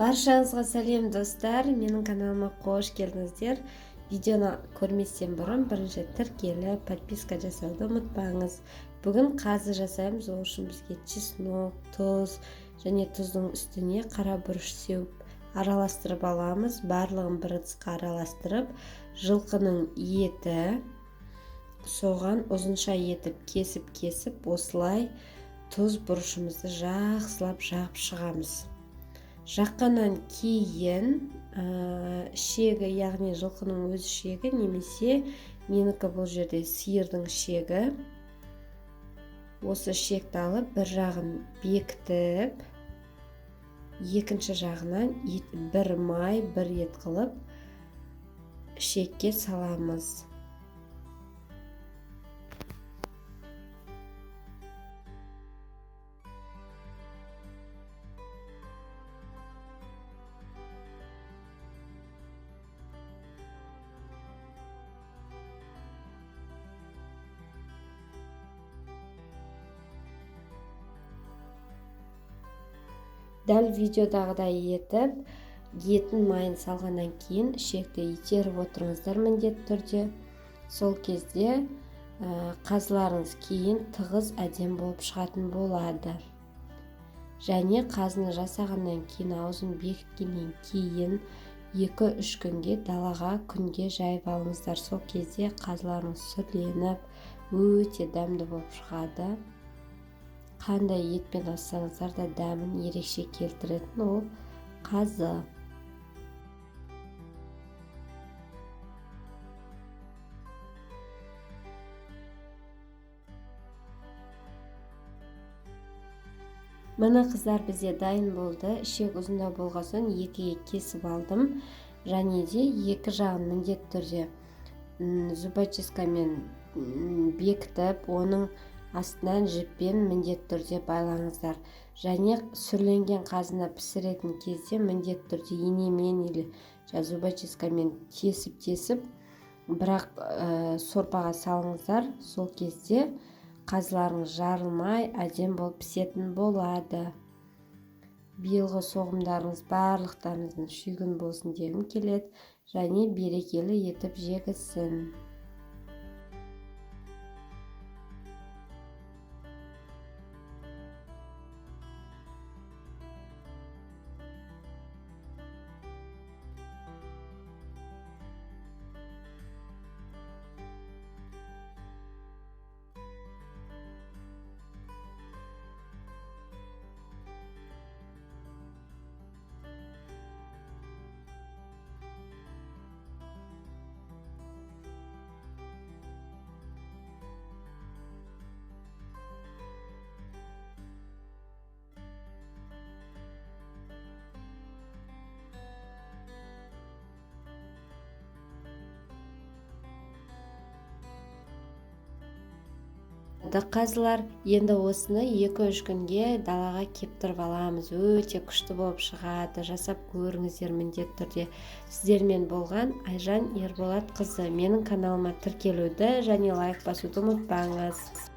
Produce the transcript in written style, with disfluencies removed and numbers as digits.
Баршаңызға сәлем достар, менің каналыма қош келдіңіздер. Видеоны көрместен бұрын бірінші тіркеліп, подписка жасауды ұмытпаңыз. Бүгін қазы жасаймыз, ол үшін бізге чеснок, тұз және тұздың үстіне қара бұрыш сеуіп араластырып аламыз. Барлығын бір ыдысқа араластырып, жылқының еті, соған ұзынша етіп кесіп, осылай тұз бұрышымызды жақсылап жағып шығамыз. Жаққаннан кейін шегі, яғни жылқының өз шегі, немесе менікі бұл жерде сиырдың шегі. Осы шекті алып, бір жағын бекітіп, екінші жағынан бір май, бір ет қылып шекке саламыз. Дәл видеодағыдай етіп, етін майын салғаннан кейін шекті итеріп отырыңыздар міндетті түрде. Сол кезде қазыларыңыз кейін тығыз әдем болып шығатын болады. Және қазыны жасағаннан кейін, аузын бекіткеннен кейін 2-3 күнге далаға күнге жайып алыңыздар. Сол кезде қазыларыңыз сүрленіп, өте дәмді болып шығады. Қандай етпен ассаңыздар да дәмін ерекше келтіретін ол қазы. Мына қыздар бізде дайын болды. Ішек ұзында болған соң екіге кесіп алдым. Және де екі жағын міндетті түрде зубочисткамен бекітіп, оның астынан жіппен міндетті түрде байлаңыздар. Және сүрленген қазына пісіретін кезде міндетті түрде инемен или зубочисткамен тесіп, бірақ сорпаға салыңыздар. Сол кезде қазыларыңыз жарылмай, әдем болып пісетін болады. Биылғы соғымдарыңыз барлықтарыңыздың шүйгін болсын дегім келеді. Және берекелі етіп жегізсін. Қазылар, енді осыны 2-3 күнге далаға кептіріп аламыз. Өте күшті болып шығады. Жасап көріңіздер міндетті түрде. Сіздермен болған Айжан Ерболат қызы. Менің каналыма тіркелуді және лайк басуды ұмытпаңыз.